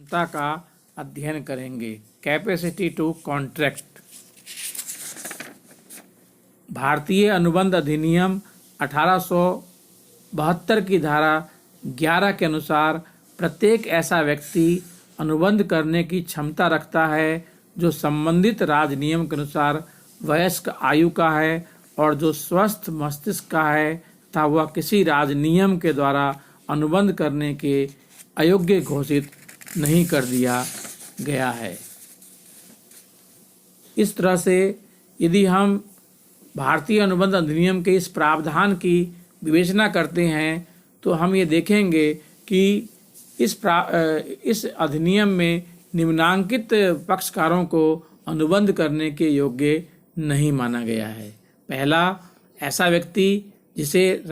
क्षमता का अध्ययन करेंगे। Capacity to contract. भारतीय अनुबंध अधिनियम 1872 की धारा 11 के अनुसार प्रत्येक ऐसा व्यक्ति अनुबंध करने की क्षमता रखता है जो संबंधित राज्य नियम के अनुसार वयस्क आयु का है और जो स्वस्थ मस्तिष्क का है तथा वह किसी राज्य नियम के द्वारा अनुबंध करने के अयोग्य घोषित नहीं कर दिया गया है। इस तरह से यदि हम भारतीय अनुबंध अधिनियम के इस प्रावधान की विवेचना करते हैं तो हम ये देखेंगे कि इस अधिनियम में निम्नांकित पक्षकारों को अनुबंध करने के योग्य नहीं माना गया है। पहला, ऐसा व्यक्ति जिसे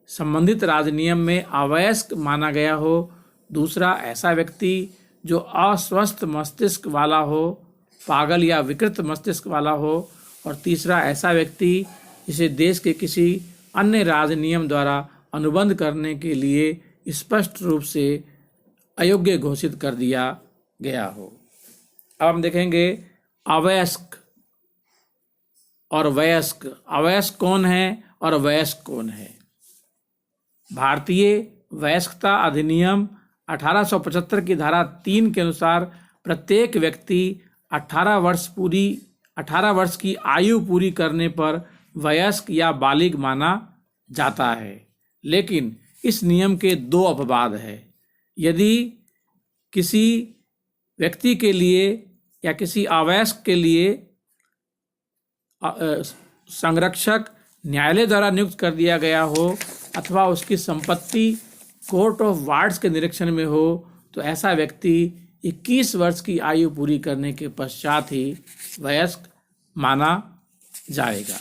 संबंधित राज्य नियम में अवयस्क माना गया हो। दूसरा, ऐसा व्यक्ति जो अस्वस्थ मस्तिष्क वाला हो, पागल या विकृत मस्तिष्क वाला हो। और तीसरा, ऐसा व्यक्ति जिसे देश के किसी अन्य राज्य नियम द्वारा अनुबंध करने के लिए स्पष्ट रूप से अयोग्य घोषित कर दिया गया हो। अब हम देखेंगे अवयस्क और वयस्क। अवयस्क कौन है और वयस्क कौन है? भारतीय वयस्कता अधिनियम 1875 की धारा 3 के अनुसार प्रत्येक व्यक्ति 18 वर्ष की आयु पूरी करने पर वयस्क या बालिग माना जाता है। लेकिन इस नियम के दो अपवाद हैं। यदि किसी व्यक्ति के लिए या किसी अवयस्क के लिए संरक्षक न्यायालय द्वारा नियुक्त कर दिया गया हो अथवा उसकी संपत्ति कोर्ट ऑफ वार्ड्स के निरीक्षण में हो तो ऐसा व्यक्ति 21 वर्ष की आयु पूरी करने के पश्चात ही वयस्क माना जाएगा।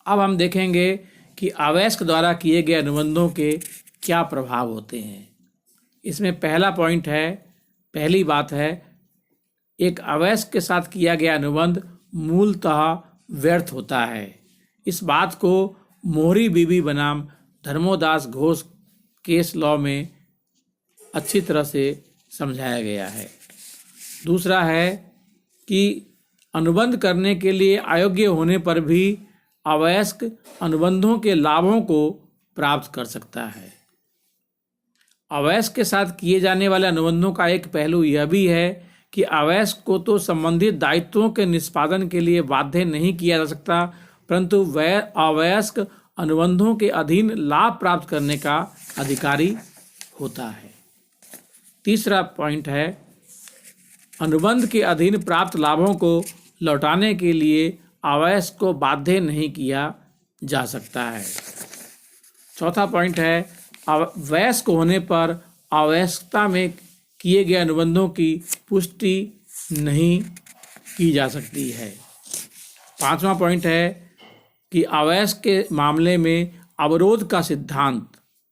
अब हम देखेंगे कि अवयस्क द्वारा किए गए अनुबंधों के क्या प्रभाव होते हैं। इसमें पहली बात है, एक अवयस्क के साथ किया गया अनुबंध मूलतः व्यर्थ होता है। इस बात को मोहरी बीबी बनाम धर्मोदास घोष केस लॉ में अच्छी तरह से समझाया गया है। दूसरा है कि अनुबंध करने के लिए अयोग्य होने पर भी अवयस्क अनुबंधों के लाभों को प्राप्त कर सकता है। अवयस्क के साथ किए जाने वाले अनुबंधों का एक पहलू यह भी है कि अवयस्क को तो संबंधित दायित्वों के निष्पादन के लिए बाध्य नहीं किया जा सकता, परंतु वह अवयस्क अनुबंधों के अधीन लाभ प्राप्त करने का अधिकारी होता है। तीसरा पॉइंट है, अनुबंध के अधीन प्राप्त लाभों को लौटाने के लिए अवयस्क को बाध्य नहीं किया जा सकता है। चौथा पॉइंट है, वयस्क होने पर अवयस्कता में किए गए अनुबंधों की पुष्टि नहीं की जा सकती है। पांचवा पॉइंट है कि अवयस्क के मामले में अवरोध का सिद्धांत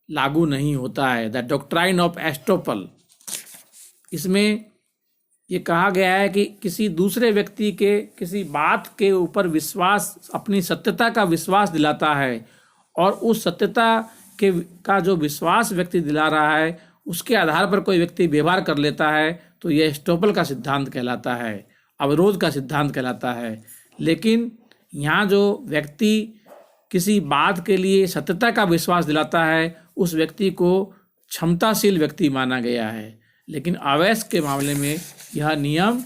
लागू नहीं होता है, द डॉक्ट्राइन ऑफ एस्टोपल। इसमें ये कहा गया है कि किसी दूसरे व्यक्ति के किसी बात के ऊपर विश्वास, अपनी सत्यता का विश्वास दिलाता है और उस सत्यता का जो विश्वास व्यक्ति दिला रहा है उसके आधार पर कोई व्यक्ति व्यवहार कर लेता है तो यह एस्टोपल का सिद्धांत कहलाता है, अवरोध का सिद्धांत कहलाता है। लेकिन यहाँ जो व्यक्ति किसी बात के लिए सत्यता का विश्वास दिलाता है उस व्यक्ति को क्षमताशील व्यक्ति माना गया है। लेकिन अवयस्क के मामले में यह नियम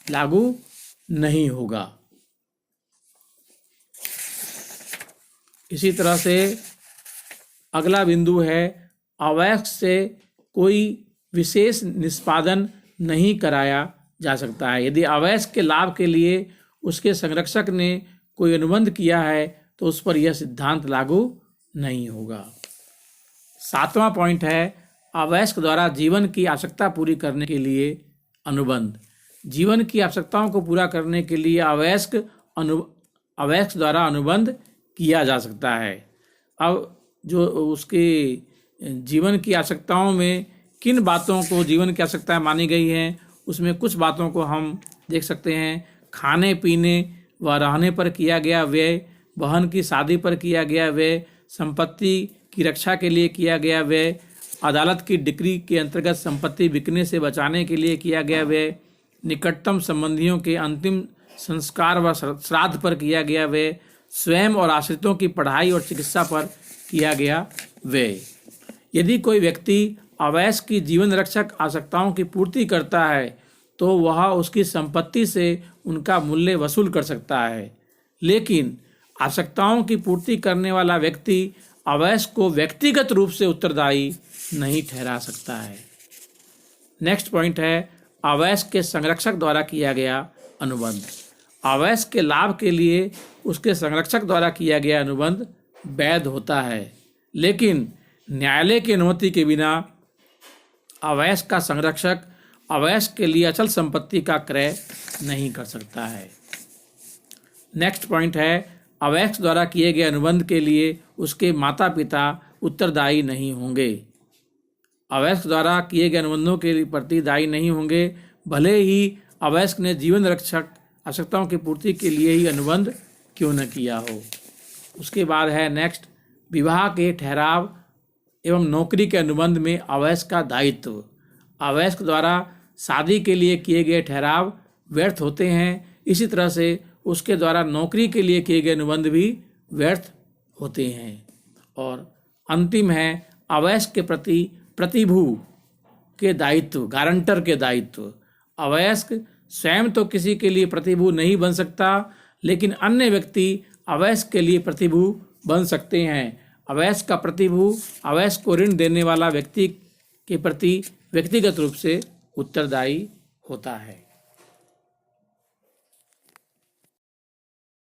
लागू नहीं होगा। इसी तरह से अगला बिंदु है, अवयस्क से कोई विशेष निष्पादन नहीं कराया जा सकता है। यदि अवयस्क के लाभ के लिए उसके संरक्षक ने कोई अनुबंध किया है तो उस पर यह सिद्धांत लागू नहीं होगा। सातवां पॉइंट है, अवयस्क द्वारा जीवन की आवश्यकता पूरी करने के लिए अनुबंध। जीवन की आवश्यकताओं को पूरा करने के लिए अवयस्क द्वारा अनुबंध किया जा सकता है। अब जो उसके जीवन की आवश्यकताओं में किन बातों को जीवन की आवश्यकताएं मानी गई हैं उसमें कुछ बातों को हम देख सकते हैं। खाने पीने व रहने पर किया गया व्यय, बहन की शादी पर किया गया व्यय, संपत्ति की रक्षा के लिए किया गया व्यय, अदालत की डिक्री के अंतर्गत संपत्ति बिकने से बचाने के लिए किया गया व्यय, निकटतम संबंधियों के अंतिम संस्कार व श्राद्ध पर किया गया व्यय, स्वयं और आश्रितों की पढ़ाई और चिकित्सा पर किया गया व्यय। यदि कोई व्यक्ति अवयस्क की जीवन रक्षक आवश्यकताओं की पूर्ति करता है तो वह उसकी संपत्ति से उनका मूल्य वसूल कर सकता है, लेकिन आवश्यकताओं की पूर्ति करने वाला व्यक्ति अवयस्क को व्यक्तिगत रूप से उत्तरदायी नहीं ठहरा सकता है। नेक्स्ट पॉइंट है अवयस्क के संरक्षक द्वारा किया गया अनुबंध। अवयस्क के लाभ के लिए उसके संरक्षक द्वारा किया गया अनुबंध वैध होता है, लेकिन न्यायालय की अनुमति के बिना अवयस्क का संरक्षक अवयस्क के लिए अचल संपत्ति का क्रय नहीं कर सकता है। नेक्स्ट पॉइंट है अवयस्क द्वारा किए गए अनुबंध के लिए उसके माता पिता उत्तरदायी नहीं होंगे। अवयस्क द्वारा किए गए अनुबंधों के प्रति दायी नहीं होंगे, भले ही अवयस्क ने जीवन रक्षक आवश्यकताओं की पूर्ति के लिए ही अनुबंध क्यों न किया हो। उसके बाद है नेक्स्ट विवाह के ठहराव एवं नौकरी के अनुबंध में अवयस्क का दायित्व। अवयस्क द्वारा शादी के लिए किए गए ठहराव व्यर्थ होते हैं, इसी तरह से उसके द्वारा नौकरी के लिए किए गए अनुबंध भी व्यर्थ होते हैं। और अंतिम है अवयस्क के प्रति प्रतिभू के दायित्व, गारंटर के दायित्व। अवयस्क स्वयं तो किसी के लिए प्रतिभू नहीं बन सकता, लेकिन अन्य व्यक्ति अवयस्क के लिए प्रतिभू बन सकते हैं। अवयस्क का प्रतिभू अवयस्क को ऋण देने वाला व्यक्ति के प्रति व्यक्तिगत रूप से उत्तरदायी होता है।